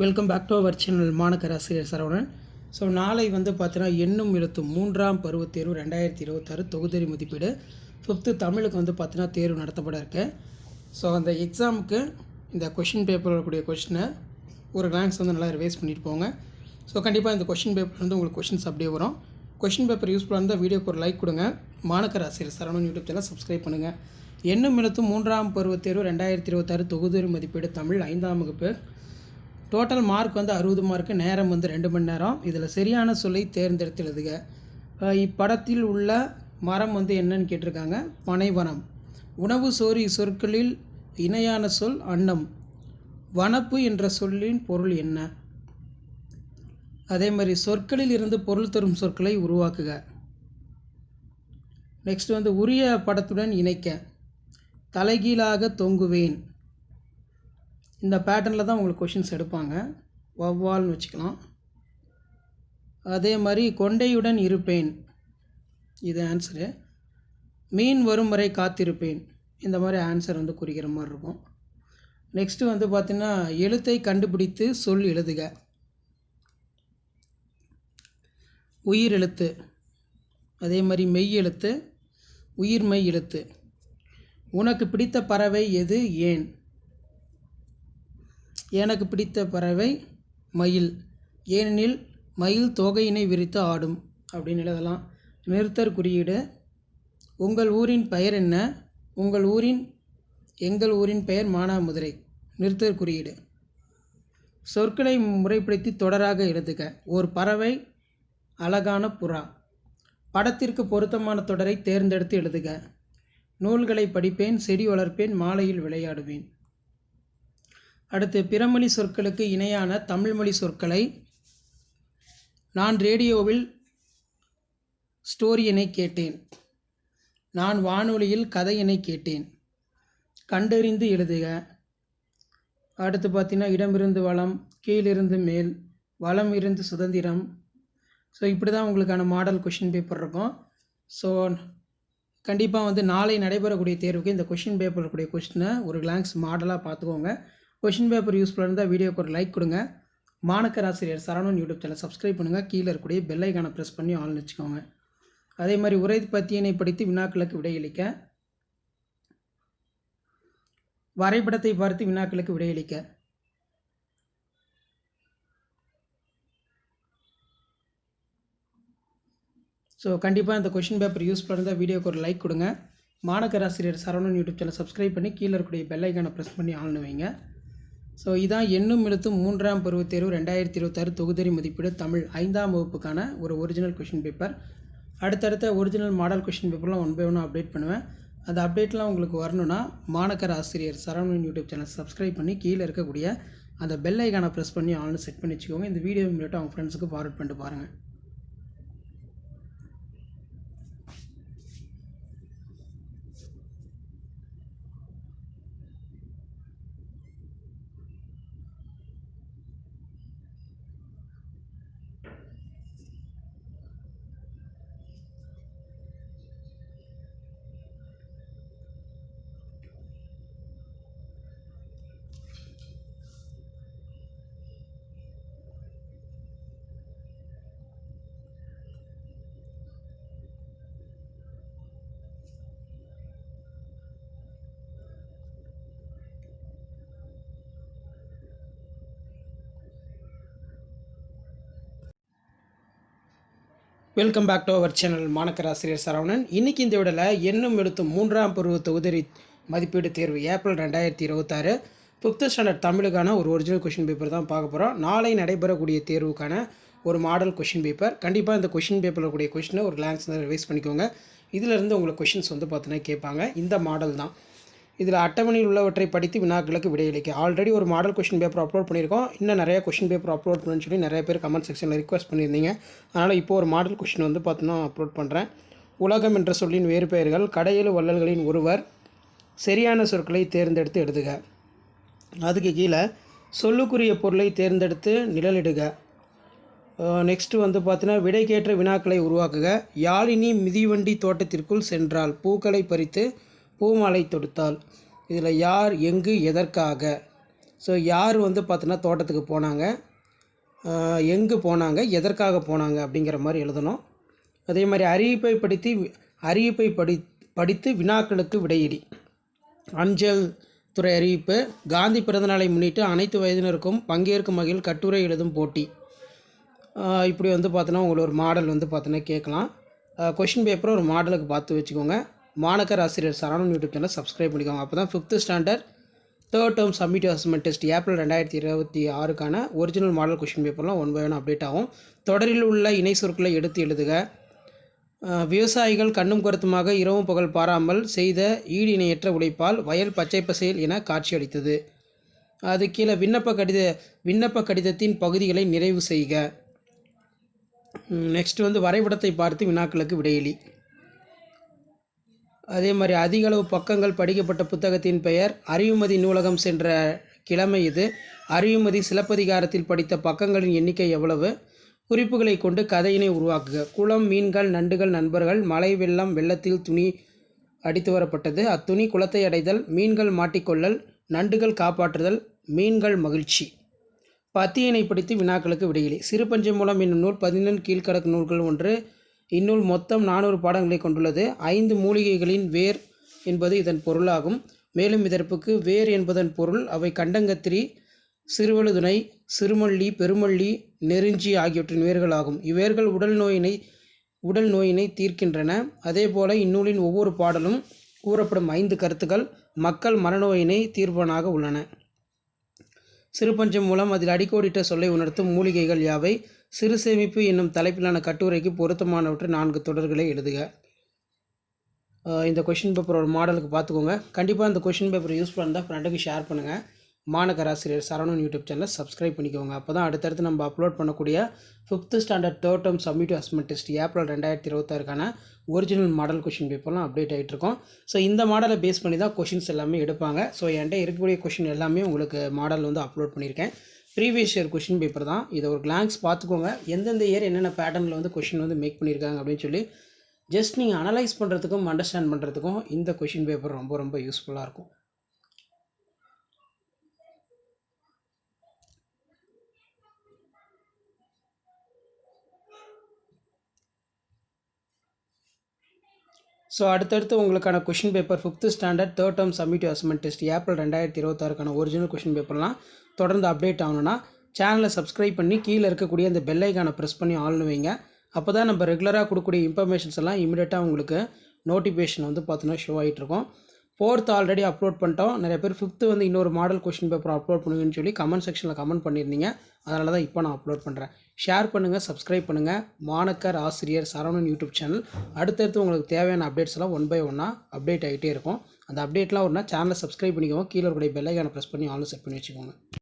Welcome back to our channel மாணக்கர் ஆசிரியர் Saravanan. So நாளை வந்து பார்த்தீங்கன்னா எண்ணும் எழுத்தும் 3ஆம் பருவத் தேர்வு 2026 தொகுதி மதிப்பீடு 5th தமிழுக்கு வந்து பார்த்தீங்கன்னா தேர்வு நடத்தப்பட இருக்கு. ஸோ அந்த எக்ஸாமுக்கு இந்த கொஷின் பேப்பரில் இருக்கக்கூடிய கொஷினை ஒரு கிளான்ஸ் வந்து நல்லா ரிவைஸ் பண்ணிட்டு போங்க. ஸோ கண்டிப்பாக இந்த கொஷின் பேப்பர் வந்து உங்களுக்கு கொஷின்ஸ் அப்படியே வரும். கொஷின் பேப்பர் யூஸ்ஃபுல்லாக இருந்தால் வீடியோக்கு ஒரு லைக் கொடுங்க. மாணக்கர் ஆசிரியர் சரவணன் யூடியூப் சேனல் சப்ஸ்கிரைப் பண்ணுங்கள். எண்ணும் எழுத்தும் 3ஆம் பருவத் தேர்வு 2026 தொகுதி மதிப்பீடு தமிழ் 5ஆம் வகுப்பு. டோட்டல் மார்க் வந்து 60 மார்க்கு, நேரம் வந்து 2 மணி நேரம். இதில் சரியான சொல்லை தேர்ந்தெடுத்து எழுதுக. இப்படத்தில் உள்ள மரம் வந்து என்னன்னு கேட்டிருக்காங்க. பனைவனம். உணவு சோறு சொற்களில் இணையான சொல் அன்னம். வனப்பு என்ற சொல்லின் பொருள் என்ன? அதே மாதிரி சொற்களில் இருந்து பொருள் தரும் சொற்களை உருவாக்குக. நெக்ஸ்ட் வந்து உரிய படத்துடன் இணைக்க. தலைகீழாக தொங்குவேன். இந்த பேட்டர்னில் தான் உங்களுக்கு கொஷின்ஸ் எடுப்பாங்க. வௌவால்னு வச்சுக்கலாம். அதே மாதிரி கொண்டையுடன் இருப்பேன், இது ஆன்சரு. மீன் வரும் வரை காத்திருப்பேன், இந்த மாதிரி ஆன்சர் வந்து குறிக்கிற மாதிரி இருக்கும். நெக்ஸ்ட்டு வந்து பார்த்திங்கன்னா எழுத்தை கண்டுபிடித்து சொல் எழுதுக. உயிர் எழுத்து, அதே மாதிரி மெய் எழுத்து, உயிர்மெய் எழுத்து. உனக்கு பிடித்த பறவை எது, ஏன்? எனக்கு பிடித்த பறவை மயில், ஏனெனில் மயில் தோகையினை விரித்து ஆடும் அப்படின்னு எழுதலாம். நிறுத்தற் குறியீடு. உங்கள் ஊரின் பெயர் என்ன? எங்கள் ஊரின் பெயர் மானாமதுரை. நிறுத்தற் குறியீடு. சொற்களை முறைப்படுத்தி தொடராக எழுதுக. ஒரு பறவை, அழகான புறா. படத்திற்கு பொருத்தமான தொடரை தேர்ந்தெடுத்து எழுதுக. நூல்களை படிப்பேன், செடி வளர்ப்பேன், மாலையில் விளையாடுவேன். அடுத்து பிறமொழி சொற்களுக்கு இணையான தமிழ்மொழி சொற்களை. நான் ரேடியோவில் ஸ்டோரியினை கேட்டேன். நான் வானொலியில் கதையினை கேட்டேன். கண்டறிந்து எழுதுக. அடுத்து பார்த்திங்கன்னா இடமிருந்து வளம், கீழிருந்து மேல், வளம் இருந்து சுதந்திரம். ஸோ இப்படி தான் உங்களுக்கான மாடல் கொஷின் பேப்பர் இருக்கும். ஸோ கண்டிப்பாக வந்து நாளை நடைபெறக்கூடிய தேர்வுக்கு இந்த கொஷின் பேப்பர் இருக்கக்கூடிய கொஷினை ஒரு கிளான்ஸ் மாடலாக பார்த்துக்கோங்க. கொஷின் பேப்பர் யூஸ்ஃபுல்லாக இருந்தால் வீடியோக்கு ஒரு லைக் கொடுங்க. மாணக்கர் ஆசிரியர் சரவணன் யூடியூப் சேனல் சப்ஸ்கிரைப் பண்ணுங்கள். கீழே இருக்கக்கூடிய பெல் ஐக்கானை ப்ரெஸ் பண்ணி ஆல்னு வச்சுக்கோங்க. அதே மாதிரி உரை பத்தியினை படித்து வினாக்களுக்கு விடையளிக்க. வரைபடத்தை பார்த்து வினாக்களுக்கு விடையளிக்க. ஸோ கண்டிப்பாக இந்த கொஷின் பேப்பர் யூஸ்ஃபுல்லாக இருந்தால் வீடியோக்கு ஒரு லைக் கொடுங்க. மாணக்கர் ஆசிரியர் சரவணன் யூடியூப் சேனல் சப்ஸ்கிரைப் பண்ணி கீழே இருக்கக்கூடிய பெல் ஐக்கானை ப்ரெஸ் பண்ணி ஆல்னு வைங்க. ஸோ இதான் எண்ணும் எழுத்தும் 3ஆம் பருவத் தேர்வு 2026 தொகுதி மதிப்பீடு தமிழ் 5ஆம் வகுப்புக்கான ஒரு ஒரிஜினல் கொஷின் பேப்பர். அடுத்தடுத்த ஒரிஜினல் மாடல் கொஷின் பேப்பர்லாம் 1 by 1 அப்டேட் பண்ணுவேன். அந்த அப்டேட்லாம் உங்களுக்கு வரணுன்னா மாணக்கர் ஆசிரியர் சரவணன் யூடியூப் சேனல் சப்ஸ்கிரைப் பண்ணி கீழே இருக்கக்கூடிய அந்த பெல் ஐக்கானை ப்ரெஸ் பண்ணி ஆல்னு செட் பண்ணி வச்சுக்கோங்க. இந்த வீடியோ இமீடியட்டாக அவங்க ஃப்ரெண்ட்ஸுக்கு ஃபார்வர்ட் பண்ணிட்டு பாருங்கள். Welcome back to our channel மாணக்கர் ஆசிரியர் சரவணன். இன்றைக்கி இந்த விடல எண்ணும் எழுத்தும் 3ஆம் பருவ தொகுதி மதிப்பீடு தேர்வு ஏப்ரல் 2026 5th ஸ்டாண்டர்ட் தமிழுக்கான ஒரு ஒரிஜினல் கொஷின் பேப்பர் தான் பார்க்க போகிறோம். நாளை நடைபெறக்கூடிய தேர்வுக்கான ஒரு மாடல் கொஷின் பேப்பர். கண்டிப்பாக இந்த கொஷின் பேப்பரில் கூடிய கொஷினை ஒரு கிளான்ஸ் ரிவைஸ் பண்ணிக்கோங்க. இதிலிருந்து உங்களுக்கு கொஷின்ஸ் வந்து பார்த்தீங்கன்னா கேட்பாங்க. இந்த மாடல் தான். இதில் அட்டவணையில் உள்ளவற்றை படித்து வினாக்களுக்கு விடையளிக்க. ஆல்ரெடி ஒரு மாடல் கொஷின் பேப்பர் அப்லோட் பண்ணியிருக்கோம். இன்னும் நிறைய கொஷின் பேப்பர் அப்லோட் பண்ணுன்னு சொல்லி நிறைய பேர் கமெண்ட் செக்ஷனில் ரிக்வஸ்ட் பண்ணியிருந்தீங்க. அதனால் இப்போ ஒரு மாடல் கொஷின் வந்து பார்த்தீங்கன்னா அப்லோட் பண்ணுறேன். உலகம் என்ற சொல்லின் வேறு பெயர்கள். கடையேழு வள்ளல்களின் ஒருவர். சரியான சொற்களை தேர்ந்தெடுத்து எழுதுக. அதுக்கு கீழே சொல்லுக்குரிய பொருளை தேர்ந்தெடுத்து நிழலிடுக. நெக்ஸ்ட்டு வந்து பார்த்தீங்கன்னா விடைக்கேற்ற வினாக்களை உருவாக்குக. யாழினி மிதிவண்டி தோட்டத்திற்குள் சென்றால் பூக்களை பறித்து பூமாலை தொடுத்தாள். இதில் யார், எங்கு, எதற்காக. ஸோ யார் வந்து பார்த்தோன்னா தோட்டத்துக்கு போனாங்க, எங்கே போனாங்க, எதற்காக போனாங்க அப்படிங்கிற மாதிரி எழுதணும். அதே மாதிரி அறிவிப்பை படித்து வினாக்களுக்கு விடையிடி. அஞ்சல் துறை அறிவிப்பு. காந்தி பிறந்தநாளை முன்னிட்டு அனைத்து வயதினருக்கும் பங்கேற்கும் வகையில் கட்டுரை எழுதும் போட்டி. இப்படி வந்து பார்த்தோன்னா உங்களுக்கு ஒரு மாடல் வந்து பார்த்தோன்னா கேட்கலாம். கொஷின் பேப்பரை ஒரு மாடலுக்கு பார்த்து வச்சுக்கோங்க. மாணக்கர் ஆசிரியர் சரவணன் யூடியூப் சேனல் சப்ஸ்கிரைப் பண்ணிக்கோங்க. அப்போ தான் 5th standard 3rd term summative assessment test April 2026க்கான ஒரிஜினல் மாடல் கொஷின் பேப்பர்லாம் 1 by 1 அப்டேட் ஆகும். தொடரில் உள்ள இணை சொற்களை எடுத்து எழுதுக. விவசாயிகள் கண்ணும் கருத்துமாக இரவும் பகல் பாராமல் செய்த ஈடு இணையற்ற உழைப்பால் வயல் பச்சை பசேல் என காட்சியளித்தது. அது கீழே விண்ணப்ப கடிதத்தின் பகுதிகளை நிறைவு செய்க. நெக்ஸ்ட் வந்து வரைபடத்தை பார்த்து வினாக்களுக்கு விடையளி. அதே மாதிரி அதிக அளவு பக்கங்கள் படிக்கப்பட்ட புத்தகத்தின் பெயர். அறிவுமதி நூலகம் சென்ற கிழமை இது. அறிவுமதி சிலப்பதிகாரத்தில் படித்த பக்கங்களின் எண்ணிக்கை எவ்வளவு? குறிப்புகளை கொண்டு கதையினை உருவாக்குக. குளம், மீன்கள், நண்டுகள், நண்பர்கள். மழை, வெள்ளம். வெள்ளத்தில் துணி அடித்து வரப்பட்டது. அத்துணி குளத்தை அடைதல். மீன்கள் மாட்டிக்கொள்ளல். நண்டுகள் காப்பாற்றுதல். மீன்கள் மகிழ்ச்சி. பத்தியினை படித்து வினாக்களுக்கு விடையிலி. சிறுபஞ்சை மூலம் என்னும் நூல் 14 கீழ்கணக்கு நூல்கள் ஒன்று. இந்நூல் மொத்தம் 400 பாடங்களை கொண்டுள்ளது. 5 மூலிகைகளின் வேர் என்பது இதன் பொருளாகும். மேலும் இதற்கு வேர் என்பதன் பொருள் அவை கண்டங்கத்திரி, சிறுவழுதுணை, சிறுமல்லி, பெருமல்லி, நெருஞ்சி ஆகியவற்றின் வேர்களாகும். இவ்வேர்கள் உடல் நோயினை தீர்க்கின்றன. அதேபோல இந்நூலின் ஒவ்வொரு பாடலும் கூறப்படும் 5 கருத்துக்கள் மக்கள் மனநோயினை தீர்ப்பனாக உள்ளன. சிறுபஞ்சம் மூலம் அதில் அடிக்கோடிட்ட சொல்லை உணர்த்தும் மூலிகைகள் யாவை? சிறு சேமிப்பு என்னும் தலைப்பிலான கட்டுரைக்கு பொருத்தமானவற்றை 4 தொடர்களை எழுதுக. இந்த கொஷின் பேப்பர் ஒரு மாடலுக்கு பார்த்துக்கோங்க. கண்டிப்பாக இந்த கொஷின் பேப்பர் யூஸ்ஃபுல்லாக இருந்தால் ஃப்ரெண்டுக்கு ஷேர் பண்ணுங்கள். மாணக்கர் ஆசிரியர் சரவணன் யூடியூப் சேனலை சப்ஸ்கிரைப் பண்ணிக்கோங்க. அப்போ தான் அடுத்தடுத்து நம்ம அப்லோட் பண்ணக்கூடிய 5th standard 3rd term summative assessment test April 2026க்கான ஒரிஜினல் மாடல் கொஷின் பேப்பர்லாம் அப்டேட் ஆகிட்டு இருக்கும். ஸோ இந்த மாடலை பேஸ் பண்ணி தான் கொஷின்ஸ் எல்லாமே எடுப்பாங்க. ஸோ என்கிட்ட இருக்கக்கூடிய கொஷின் எல்லாமே உங்களுக்கு மாடல் வந்து அப்லோட் பண்ணியிருக்கேன். ப்ரீவியஸ் இயர் கொஷின் பேப்பர் தான். இதை ஒரு கிளான்ஸ் பார்த்துக்கோங்க. எந்தெந்த இயர் என்னென்ன பேட்டர்னில் வந்து கொஷின் வந்து மேக் பண்ணியிருக்காங்க அப்படின்னு சொல்லி ஜஸ்ட் நீங்கள் அனலைஸ் பண்ணுறதுக்கும் அண்டர்ஸ்டாண்ட் பண்ணுறதுக்கும் இந்த கொஷின் பேப்பர் ரொம்ப ரொம்ப யூஸ்ஃபுல்லாக இருக்கும். ஸோ அடுத்தடுத்து உங்களுக்கான question paper 5th standard 3rd term summative assessment test April 2026க்கான ஒரிஜினல் கொஷின் பேப்பர்லாம் தொடர்ந்து அப்டேட் ஆகணும்னா சேனலை சப்ஸ்கிரைப் பண்ணி கீழே இருக்கக்கூடிய இந்த பெல் ஐக்கானை ப்ரெஸ் பண்ணி ஆள்னு வைங்க. அப்போ தான் நம்ம ரெகுலராக கொடுக்கக்கூடிய இன்ஃபர்மேஷன்ஸ் எல்லாம் இமீடியட்டாக உங்களுக்கு நோட்டிஃபிகேஷன் வந்து பார்த்தோன்னா ஷோ ஆகிட்ருக்கும். 4th ஆல்ரெடி அப்லோட் பண்ணிட்டோம். நிறைய பேர் 5th வந்து இன்னொரு மாடல் கொஷின் பேப்பர் அப்லோட் பண்ணுங்கன்னு சொல்லி கமெண்ட் செக்ஷனில் கமெண்ட் பண்ணியிருந்தீங்க. அதனால தான் இப்போ நான் அப்லோட் பண்ணுறேன். ஷேர் பண்ணுங்கள், சப்ஸ்கிரைப் பண்ணுங்கள். மாணக்கர் ஆசிரியர் சரவணன் யூடியூப் சேனல். அடுத்தடுத்து உங்களுக்கு தேவையான அப்டேட்ஸ் எல்லாம் 1 by 1 அப்டேட் ஆகிட்டே இருக்கும். அந்த அப்டேட்லாம் ஒன்றா சேனலை சப்ஸ்கிரைப் பண்ணிக்கோங்க. கீழே இருக்கக்கூடிய பெல் ஐக்கானை ப்ரெஸ் பண்ணி ஆல்னு செட் பண்ணி வச்சுக்கோங்க.